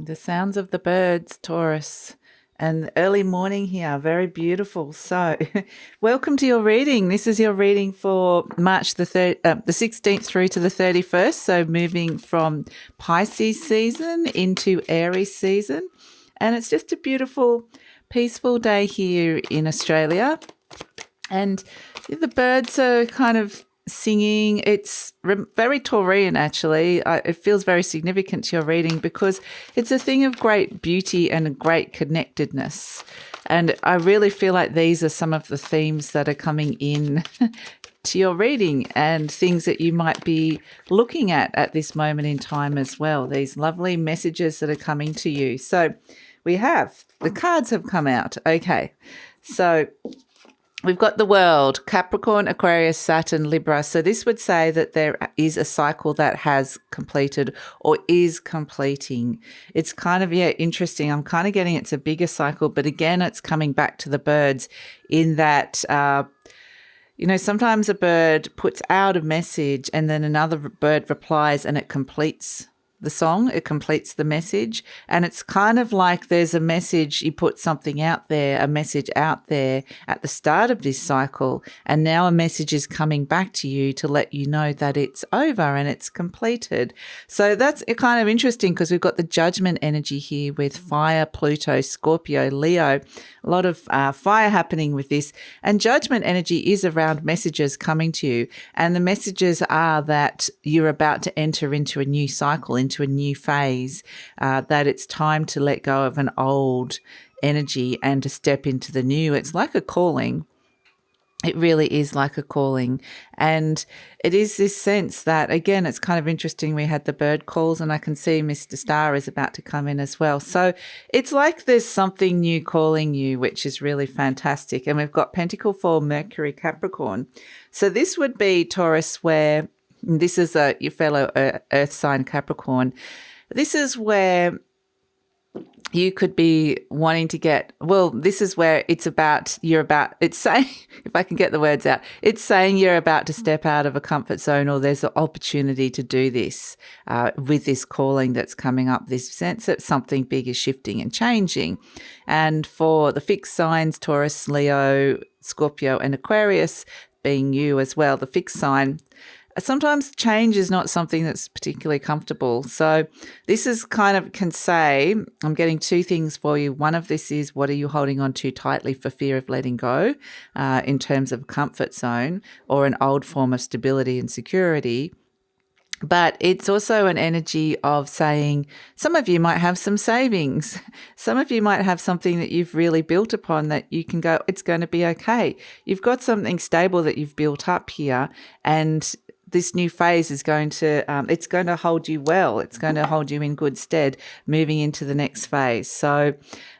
The sounds of the birds, Taurus, and early morning here, very beautiful. So, welcome to your reading. This is your reading for March the 16th through to the 31st. So, moving from Pisces season into Aries season, and it's just a beautiful, peaceful day here in Australia, and the birds are kind of singing. It's very Taurian, actually. It feels very significant to your reading because it's a thing of great beauty and great connectedness. And I really feel like these are some of the themes that are coming in to your reading and things that you might be looking at this moment in time as well. These lovely messages that are coming to you. So the cards have come out. Okay. So we've got the world, Capricorn, Aquarius, Saturn, Libra. So this would say that there is a cycle that has completed or is completing. It's kind of, interesting. I'm kind of getting it's a bigger cycle, but again, it's coming back to the birds in that, sometimes a bird puts out a message and then another bird replies and it completes the song, it completes the message. And it's kind of like there's a message, you put something out there, a message out there at the start of this cycle, and now a message is coming back to you to let you know that it's over and it's completed. So that's kind of interesting because we've got the judgment energy here with fire, Pluto, Scorpio, Leo, a lot of fire happening with this. And judgment energy is around messages coming to you. And the messages are that you're about to enter into a new cycle, into a new phase, that it's time to let go of an old energy and to step into the new. It's like a calling. It really is like a calling. And it is this sense that, again, it's kind of interesting. We had the bird calls and I can see Mr. Star is about to come in as well. So it's like there's something new calling you, which is really fantastic. And we've got Pentacle 4, Mercury, Capricorn. So this would be Taurus, where this is your fellow earth sign Capricorn. This is where you could be wanting to this is where it's saying, if I can get the words out, it's saying you're about to step out of a comfort zone, or there's an opportunity to do this with this calling that's coming up, this sense that something big is shifting and changing. And for the fixed signs, Taurus, Leo, Scorpio, and Aquarius, being you as well, the fixed sign, sometimes change is not something that's particularly comfortable. So this is kind of can say, I'm getting two things for you. One of this is, what are you holding on to tightly for fear of letting go in terms of comfort zone or an old form of stability and security? But it's also an energy of saying some of you might have some savings. Some of you might have something that you've really built upon that you can go, it's going to be okay. You've got something stable that you've built up here, and this new phase is going to, it's going to hold you well. It's going to hold you in good stead moving into the next phase. So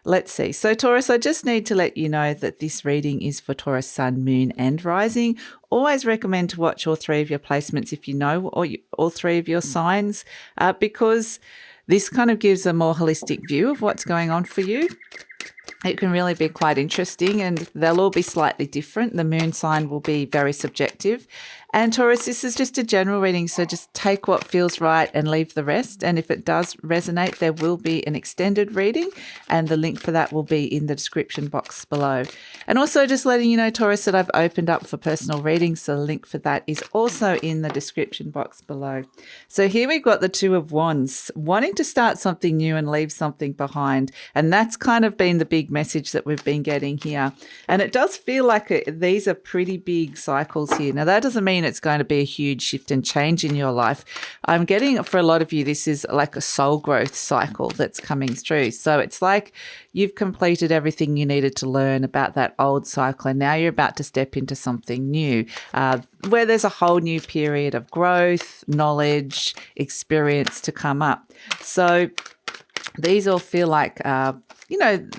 let's see. So Taurus, I just need to let you know that this reading is for Taurus, Sun, Moon and Rising. Always recommend to watch all three of your placements if you know all three of your signs, because this kind of gives a more holistic view of what's going on for you. It can really be quite interesting, and they'll all be slightly different. The moon sign will be very subjective. And Taurus, this is just a general reading, so just take what feels right and leave the rest. And if it does resonate, there will be an extended reading, and the link for that will be in the description box below. And also just letting you know, Taurus, that I've opened up for personal readings, so the link for that is also in the description box below. So here we've got the Two of Wands, wanting to start something new and leave something behind. And that's kind of been the big message that we've been getting here. And it does feel like these are pretty big cycles here. Now, that doesn't mean it's going to be a huge shift and change in your life. I'm getting, for a lot of you, this is like a soul growth cycle that's coming through. So it's like you've completed everything you needed to learn about that old cycle, and now you're about to step into something new, where there's a whole new period of growth, knowledge, experience to come up. So these all feel like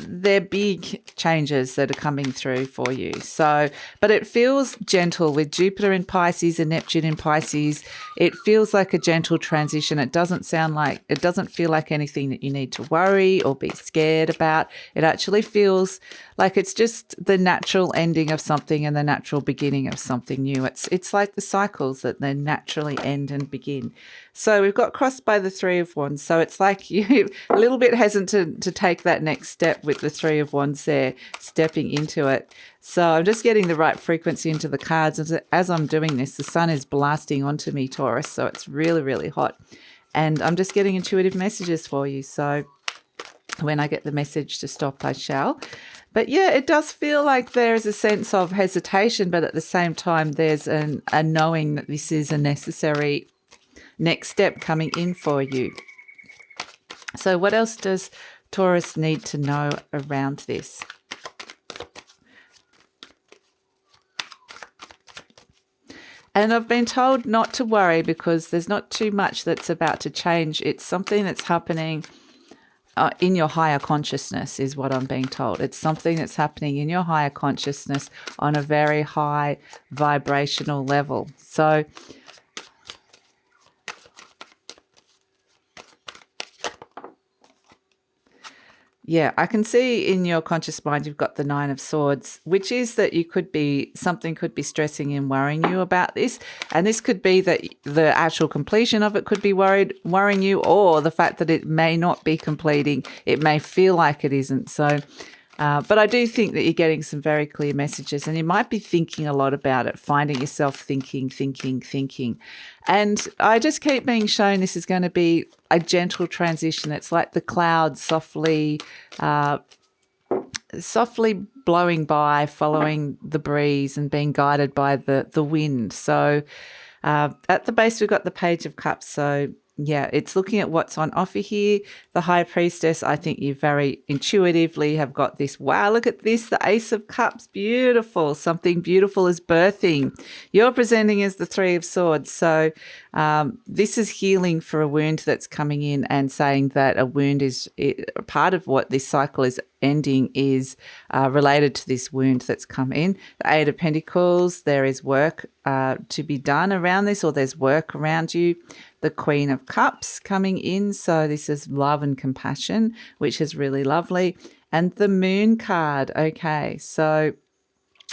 they're big changes that are coming through for you. So, but it feels gentle with Jupiter in Pisces and Neptune in Pisces. It feels like a gentle transition. It doesn't feel like anything that you need to worry or be scared about. It actually feels like it's just the natural ending of something and the natural beginning of something new. It's like the cycles that they naturally end and begin. So we've got crossed by the Three of Wands. So it's like you little bit hesitant to take that next step with the Three of Wands there, stepping into it. So I'm just getting the right frequency into the cards. As I'm doing this, the sun is blasting onto me, Taurus, so it's really, really hot. And I'm just getting intuitive messages for you. So when I get the message to stop, I shall. But yeah, it does feel like there is a sense of hesitation, but at the same time, there's a knowing that this is a necessary next step coming in for you. So what else does Taurus need to know around this? And I've been told not to worry because there's not too much that's about to change. It's something that's happening in your higher consciousness is what I'm being told. It's something that's happening in your higher consciousness on a very high vibrational level. So yeah, I can see in your conscious mind you've got the Nine of Swords, which is that something could be stressing and worrying you about this. And this could be that the actual completion of it could be worrying you, or the fact that it may not be completing. It may feel like it isn't. So, but I do think that you're getting some very clear messages, and you might be thinking a lot about it, finding yourself thinking. And I just keep being shown this is going to be a gentle transition. It's like the clouds softly blowing by, following the breeze and being guided by the wind. So at the base, we've got the Page of Cups. So yeah, it's looking at what's on offer here. The High Priestess, I think you very intuitively have got this. Wow, look at this, the Ace of Cups, beautiful. Something beautiful is birthing. You're presenting as the Three of Swords. So this is healing for a wound that's coming in, and saying that a wound is part of what this cycle is ending is related to this wound that's come in. The Eight of Pentacles, there is work to be done around this, or there's work around you. The Queen of Cups coming in, so this is love and compassion, which is really lovely. And the Moon card, okay, so,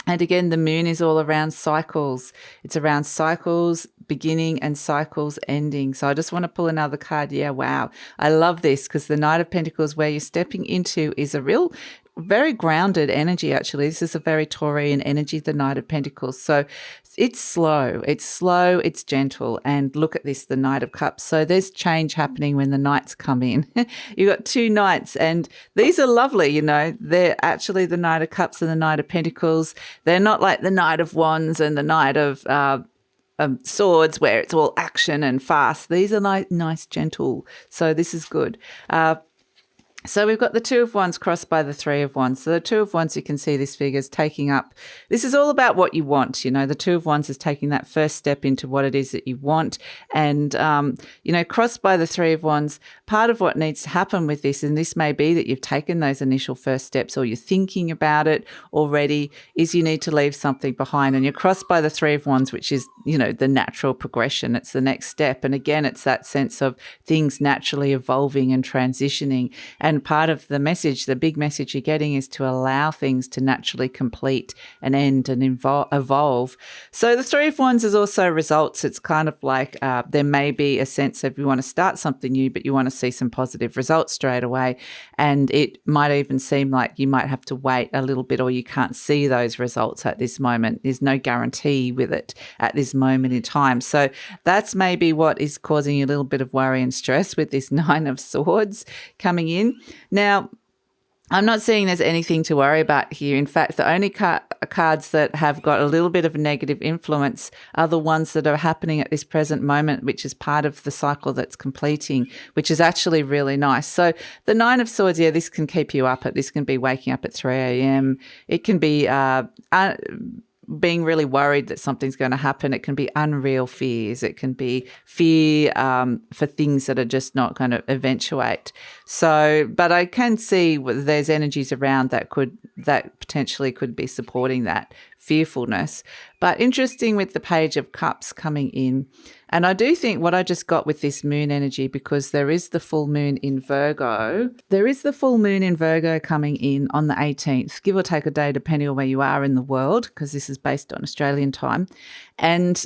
and again, the Moon is all around cycles. It's around cycles beginning and cycles ending. So I just want to pull another card. Yeah, wow. I love this because the Knight of Pentacles, where you're stepping into, is a real very grounded energy, actually. This is a very Taurian energy, the Knight of Pentacles. So it's slow, it's gentle. And look at this, the Knight of Cups. So there's change happening when the Knights come in. You've got two Knights, and these are lovely, you know. They're actually the Knight of Cups and the Knight of Pentacles. They're not like the Knight of Wands and the Knight of Swords, where it's all action and fast. These are nice, gentle. So this is good. So we've got the Two of Wands crossed by the Three of Wands. So the Two of Wands, you can see this figure's taking up. This is all about what you want. You know, the Two of Wands is taking that first step into what it is that you want. And, you know, crossed by the Three of Wands, part of what needs to happen with this, and this may be that you've taken those initial first steps or you're thinking about it already, is you need to leave something behind. And you're crossed by the Three of Wands, which is, you know, the natural progression. It's the next step. And again, it's that sense of things naturally evolving and transitioning. And part of the message, the big message you're getting, is to allow things to naturally complete and end and evolve. So the Three of Wands is also results. It's kind of like there may be a sense of you want to start something new, but you want to see some positive results straight away. And it might even seem like you might have to wait a little bit, or you can't see those results at this moment. There's no guarantee with it at this moment in time. So that's maybe what is causing you a little bit of worry and stress with this Nine of Swords coming in. Now, I'm not seeing there's anything to worry about here. In fact, the only cards that have got a little bit of a negative influence are the ones that are happening at this present moment, which is part of the cycle that's completing, which is actually really nice. So the Nine of Swords, yeah, this can keep you up. This can be waking up at 3 a.m. It can be being really worried that something's going to happen. It can be unreal fears. It can be fear for things that are just not going to eventuate. So, but I can see there's energies around that potentially could be supporting that fearfulness. But interesting with the Page of Cups coming in. And I do think what I just got with this moon energy, because there is the full moon in Virgo. There is the full moon in Virgo coming in on the 18th, give or take a day, depending on where you are in the world, because this is based on Australian time. And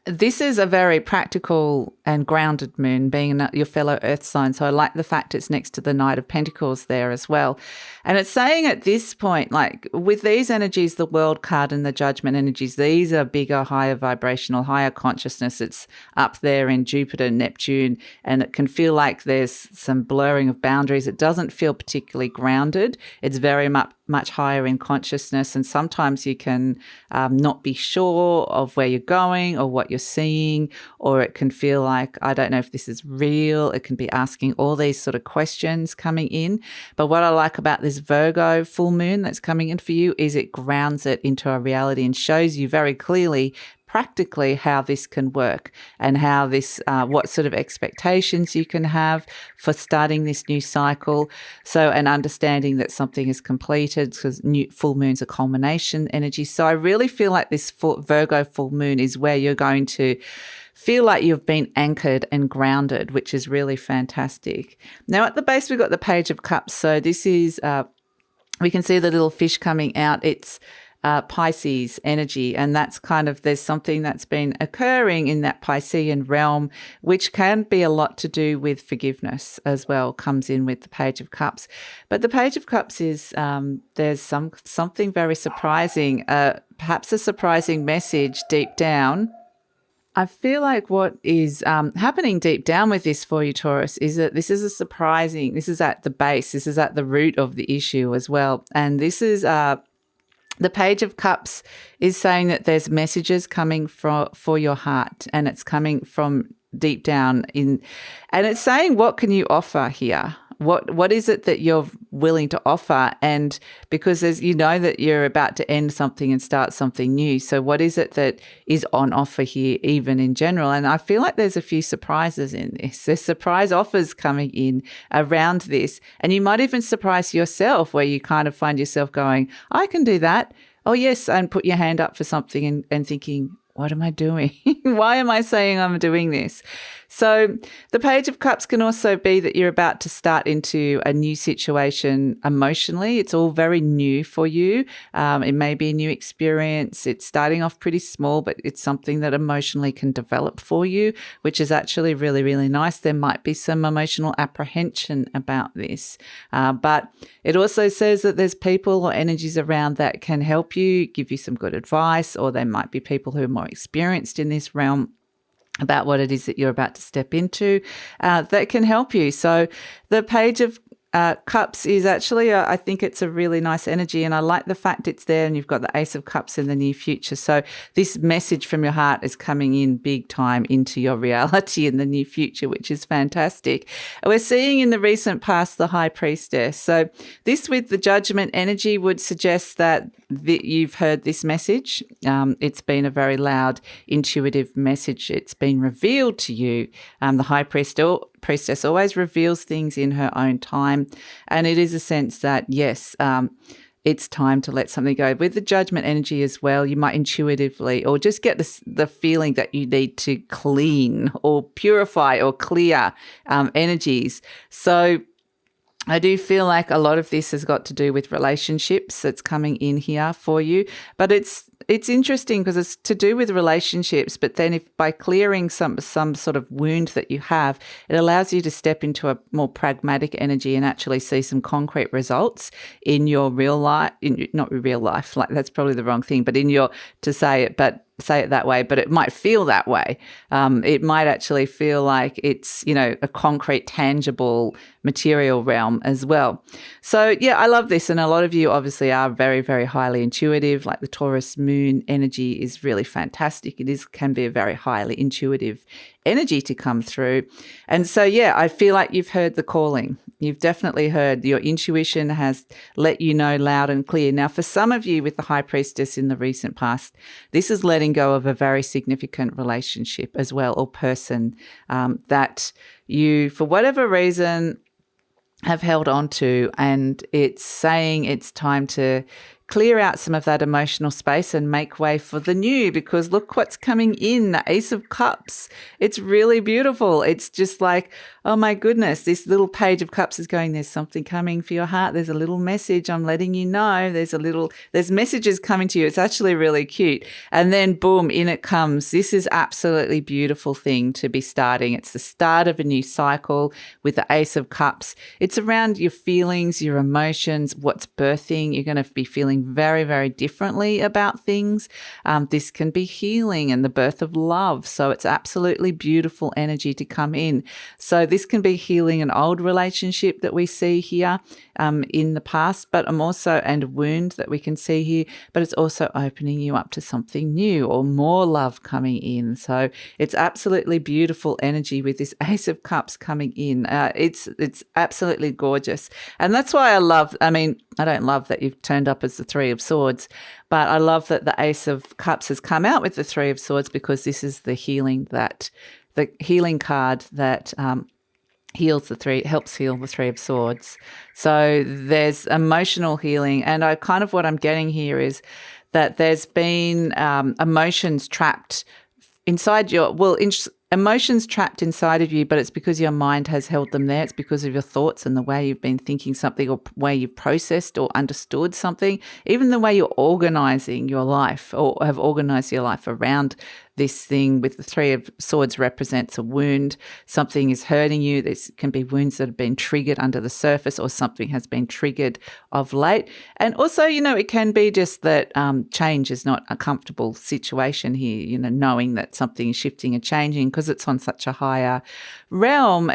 This is a very practical and grounded moon, being your fellow earth sign. So I like the fact it's next to the Knight of Pentacles there as well. And it's saying at this point, like with these energies, the World card and the Judgment energies, these are bigger, higher vibrational, higher consciousness. It's up there in Jupiter, Neptune, and it can feel like there's some blurring of boundaries. It doesn't feel particularly grounded. It's very much higher in consciousness, and sometimes you can not be sure of where you're going or what you're seeing, or it can feel like, I don't know if this is real. It can be asking all these sort of questions coming in. But what I like about this Virgo full moon that's coming in for you is it grounds it into a reality and shows you very clearly practically how this can work and how this, what sort of expectations you can have for starting this new cycle. So, and understanding that something is completed, because full moon's a culmination energy. So I really feel like this Virgo full moon is where you're going to feel like you've been anchored and grounded, which is really fantastic. Now at the base, we've got the Page of Cups. So this is, we can see the little fish coming out. It's Pisces energy, and that's kind of, there's something that's been occurring in that Piscean realm, which can be a lot to do with forgiveness as well, comes in with the Page of Cups. But the Page of Cups is, there's something very surprising, perhaps a surprising message deep down. I feel like what is happening deep down with this for you, Taurus, is that this is this is at the base, this is at the root of the issue as well. And this is the Page of Cups is saying that there's messages coming for your heart, and it's coming from deep down in, and it's saying, what can you offer here? What is it that you're willing to offer? And because you know that you're about to end something and start something new. So what is it that is on offer here, even in general? And I feel like there's a few surprises in this. There's surprise offers coming in around this. And you might even surprise yourself, where you kind of find yourself going, I can do that. Oh, yes. And put your hand up for something and thinking, what am I doing? Why am I saying I'm doing this? So the Page of Cups can also be that you're about to start into a new situation emotionally. It's all very new for you. It may be a new experience. It's starting off pretty small, but it's something that emotionally can develop for you, which is actually really, really nice. There might be some emotional apprehension about this, but it also says that there's people or energies around that can help you, give you some good advice, or there might be people who are more experienced in this realm about what it is that you're about to step into that can help you. So the Page of Cups is actually, I think it's a really nice energy, and I like the fact it's there, and you've got the Ace of Cups in the near future. So this message from your heart is coming in big time into your reality in the near future, which is fantastic. We're seeing in the recent past the High Priestess. So this with the Judgment energy would suggest that you've heard this message. It's been a very loud, intuitive message. It's been revealed to you. The High Priestess always reveals things in her own time. And it is a sense that, yes, it's time to let something go. With the Judgment energy as well, you might intuitively or just get the feeling that you need to clean or purify or clear energies. So I do feel like a lot of this has got to do with relationships that's coming in here for you. But it's interesting because it's to do with relationships, but then if by clearing some sort of wound that you have, it allows you to step into a more pragmatic energy and actually see some concrete results in your real life, not real life, like that's probably the wrong thing, but say it that way, but it might feel that way. It might actually feel like it's, a concrete, tangible material realm as well. So yeah, I love this. And a lot of you obviously are very, very highly intuitive, like the Taurus moon energy is really fantastic. Can be a very highly intuitive energy to come through. And so, yeah, I feel like you've heard the calling. You've definitely heard, your intuition has let you know loud and clear. Now, for some of you with the High Priestess in the recent past, this is letting go of a very significant relationship as well, or person that you, for whatever reason, have held on to, and it's saying it's time to clear out some of that emotional space and make way for the new, because look what's coming in, the Ace of Cups. It's really beautiful. It's just like, oh my goodness, this little Page of Cups is going, there's something coming for your heart. There's a little message. I'm letting you know. There's messages coming to you. It's actually really cute. And then boom, in it comes. This is absolutely beautiful thing to be starting. It's the start of a new cycle with the Ace of Cups. It's around your feelings, your emotions, what's birthing. You're going to be feeling very, very differently about things. This can be healing and the birth of love. So it's absolutely beautiful energy to come in. So this can be healing an old relationship that we see here in the past, but and a wound that we can see here, but it's also opening you up to something new or more love coming in. So it's absolutely beautiful energy with this Ace of Cups coming in. It's absolutely gorgeous. And that's why I don't love that you've turned up as the Three of Swords, but I love that the Ace of Cups has come out with the Three of Swords, because this is the healing card that helps heal the Three of Swords. So there's emotional healing, and what I'm getting here is that there's been emotions trapped inside emotions trapped inside of you, but it's because your mind has held them there. It's because of your thoughts and the way you've been thinking something, or way you've processed or understood something, even the way you're organizing your life or have organized your life around this thing. With the Three of Swords represents a wound. Something is hurting you. This can be wounds that have been triggered under the surface, or something has been triggered of late. And also, it can be just that change is not a comfortable situation here, knowing that something is shifting and changing, because it's on such a higher realm.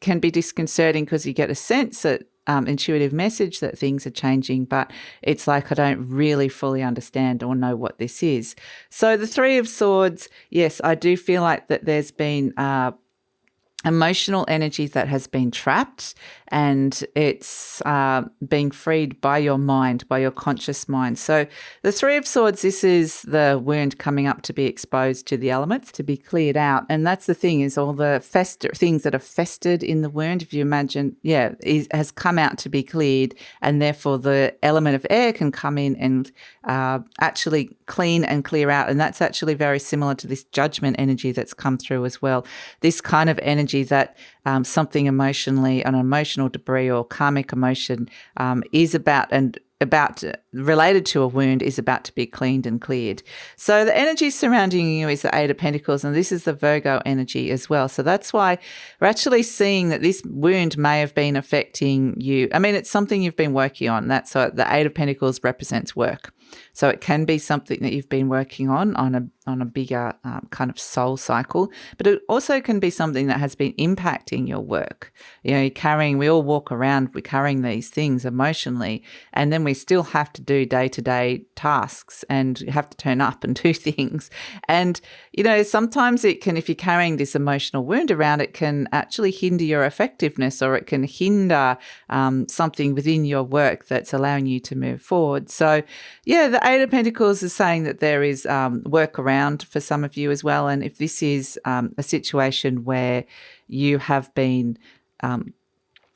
Can be disconcerting, because you get a sense that intuitive message that things are changing, but it's like I don't really fully understand or know what this is. So the Three of Swords, yes, I do feel like that there's been emotional energy that has been trapped, and it's being freed by your mind, by your conscious mind. So the Three of Swords, this is the wound coming up to be exposed to the elements, to be cleared out. And that's the thing, is all the things that are festered in the wound, if you imagine, has come out to be cleared, and therefore the element of air can come in and actually clean and clear out. And that's actually very similar to this Judgment energy that's come through as well. This kind of energy that something emotionally, an emotional debris or karmic emotion is related to a wound, is about to be cleaned and cleared. So the energy surrounding you is the Eight of Pentacles, and this is the Virgo energy as well. So that's why we're actually seeing that this wound may have been affecting you. It's something you've been working on. The Eight of Pentacles represents work. So it can be something that you've been working on a bigger kind of soul cycle, but it also can be something that has been impacting your work. We all walk around, we're carrying these things emotionally, and then we still have to do day-to-day tasks and have to turn up and do things. And, sometimes it can, if you're carrying this emotional wound around, it can actually hinder your effectiveness, or it can hinder something within your work that's allowing you to move forward. So, the Eight of Pentacles is saying that there is work around for some of you as well. And if this is a situation where you have been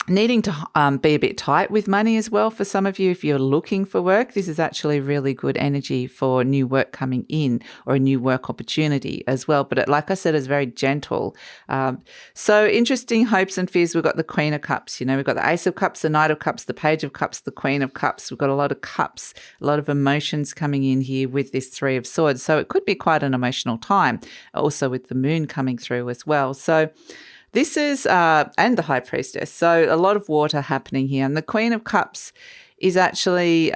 needing to be a bit tight with money as well, for some of you, if you're looking for work, this is actually really good energy for new work coming in, or a new work opportunity as well. But like I said, it's very gentle. So interesting hopes and fears. We've got the Queen of Cups, we've got the Ace of Cups, the Knight of Cups, the Page of Cups, the Queen of Cups. We've got a lot of cups, a lot of emotions coming in here with this Three of Swords. So it could be quite an emotional time, also with the moon coming through as well. So this is, and the High Priestess, so a lot of water happening here. And the Queen of Cups is actually,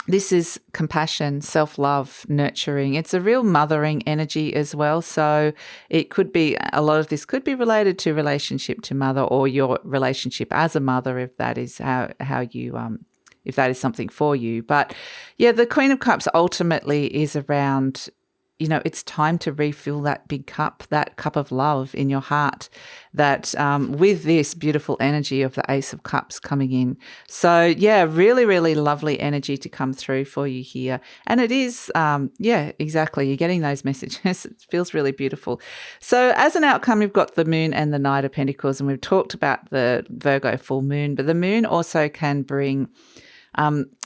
this is compassion, self-love, nurturing. It's a real mothering energy as well. So it could be, a lot of this could be related to relationship to mother, or your relationship as a mother, if that is how you, if that is something for you. But the Queen of Cups ultimately is around, it's time to refill that big cup, that cup of love in your heart, that with this beautiful energy of the Ace of Cups coming in. So, really, really lovely energy to come through for you here. And it is, exactly, you're getting those messages. It feels really beautiful. So as an outcome, we've got the Moon and the Knight of Pentacles, and we've talked about the Virgo full moon, but the moon also can bring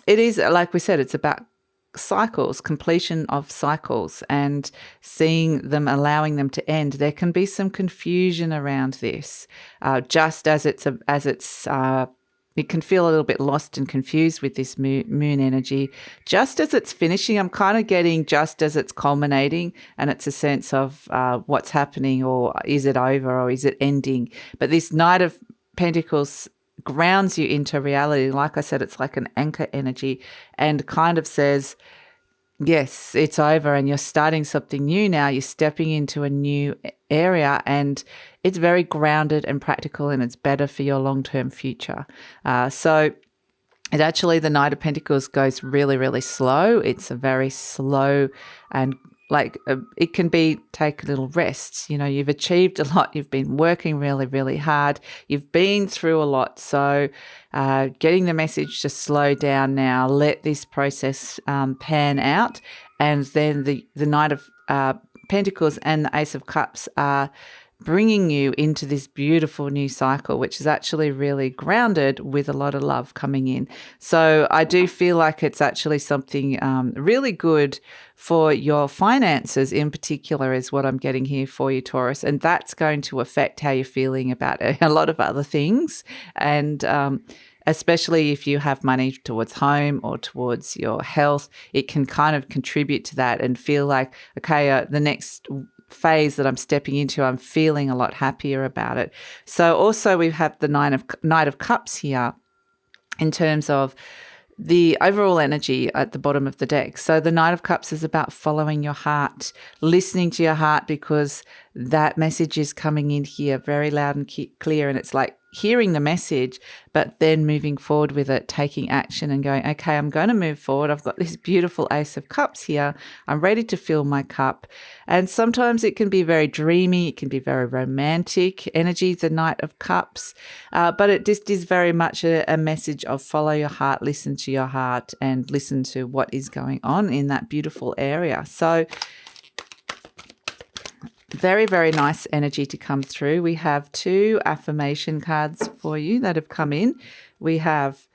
it is, like we said, it's about cycles, completion of cycles, and seeing them, allowing them to end. There can be some confusion around this, just as it can feel a little bit lost and confused with this moon energy. Just as it's finishing, I'm kind of getting just as it's culminating, and it's a sense of what's happening, or is it over, or is it ending? But this Knight of Pentacles grounds you into reality. Like I said, it's like an anchor energy, and kind of says, yes, it's over, and you're starting something new now. You're stepping into a new area, and it's very grounded and practical, and it's better for your long-term future. So it actually, the Knight of Pentacles goes really, really slow. It's a very slow, and it can be take little rests. You know, you've achieved a lot. You've been working really, really hard. You've been through a lot. So getting the message to slow down now, let this process pan out. And then the Knight of Pentacles and the Ace of Cups are bringing you into this beautiful new cycle, which is actually really grounded with a lot of love coming in. So I do feel like it's actually something really good for your finances in particular, is what I'm getting here for you, Taurus. And that's going to affect how you're feeling about a lot of other things. And especially if you have money towards home or towards your health, it can kind of contribute to that and feel like, okay, the next phase that I'm stepping into, I'm feeling a lot happier about it. So also we have the Knight of Cups here in terms of the overall energy at the bottom of the deck. So the Knight of Cups is about following your heart, listening to your heart, because that message is coming in here very loud and clear, and it's like hearing the message, but then moving forward with it, taking action and going, okay, I'm going to move forward. I've got this beautiful Ace of Cups here. I'm ready to fill my cup. And sometimes it can be very dreamy. It can be very romantic energy, the Knight of Cups. But it just is very much a message of follow your heart, listen to your heart, and listen to what is going on in that beautiful area. So very, very nice energy to come through. We have 2 affirmation cards for you that have come in. We have,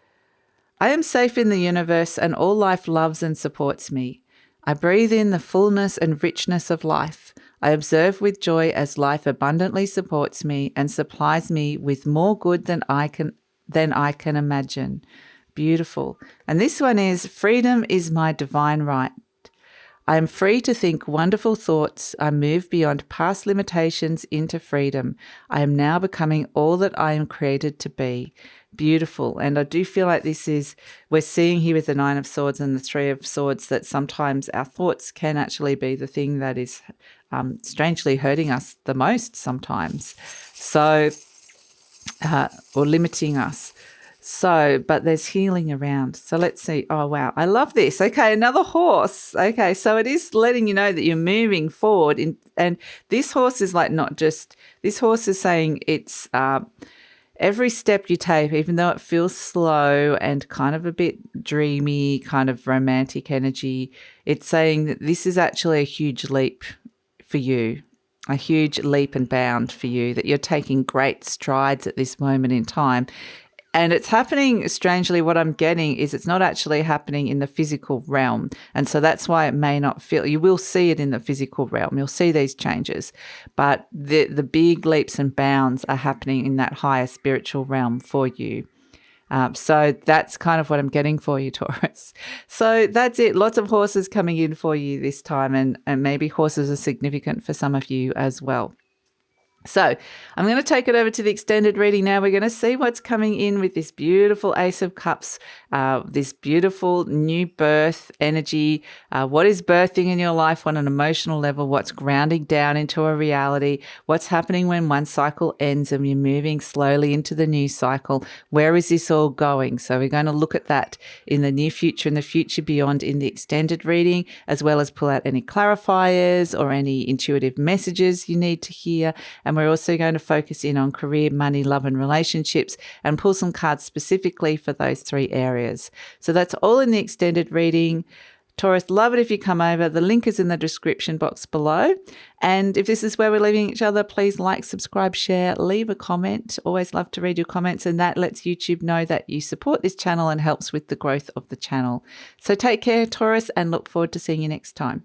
I am safe in the universe and all life loves and supports me. I breathe in the fullness and richness of life. I observe with joy as life abundantly supports me and supplies me with more good than I can imagine. Beautiful. And this one is, freedom is my divine right. I am free to think wonderful thoughts. I move beyond past limitations into freedom. I am now becoming all that I am created to be. Beautiful. And I do feel like we're seeing here with the 9 of Swords and the 3 of Swords that sometimes our thoughts can actually be the thing that is strangely hurting us the most sometimes. So, or limiting us. So, but there's healing around. So let's see. Oh, wow. I love this. Okay, another horse. Okay, so it is letting you know that you're moving forward. And this horse is like this horse is saying it's every step you take, even though it feels slow and kind of a bit dreamy, kind of romantic energy, it's saying that this is actually a huge leap for you. A huge leap and bound for you, that you're taking great strides at this moment in time. And it's happening, strangely, what I'm getting is it's not actually happening in the physical realm. And so that's why it may not feel, you will see it in the physical realm. You'll see these changes. But the big leaps and bounds are happening in that higher spiritual realm for you. So that's kind of what I'm getting for you, Taurus. So that's it. Lots of horses coming in for you this time. And maybe horses are significant for some of you as well. So I'm going to take it over to the extended reading now. We're going to see what's coming in with this beautiful Ace of Cups, this beautiful new birth energy. What is birthing in your life on an emotional level? What's grounding down into a reality? What's happening when one cycle ends and you're moving slowly into the new cycle? Where is this all going? So we're going to look at that in the near future and the future beyond in the extended reading, as well as pull out any clarifiers or any intuitive messages you need to hear. And we're also going to focus in on career, money, love, and relationships, and pull some cards specifically for those 3 areas. So that's all in the extended reading. Taurus, love it if you come over. The link is in the description box below. And if this is where we're leaving each other, please like, subscribe, share, leave a comment. Always love to read your comments, and that lets YouTube know that you support this channel and helps with the growth of the channel. So take care, Taurus, and look forward to seeing you next time.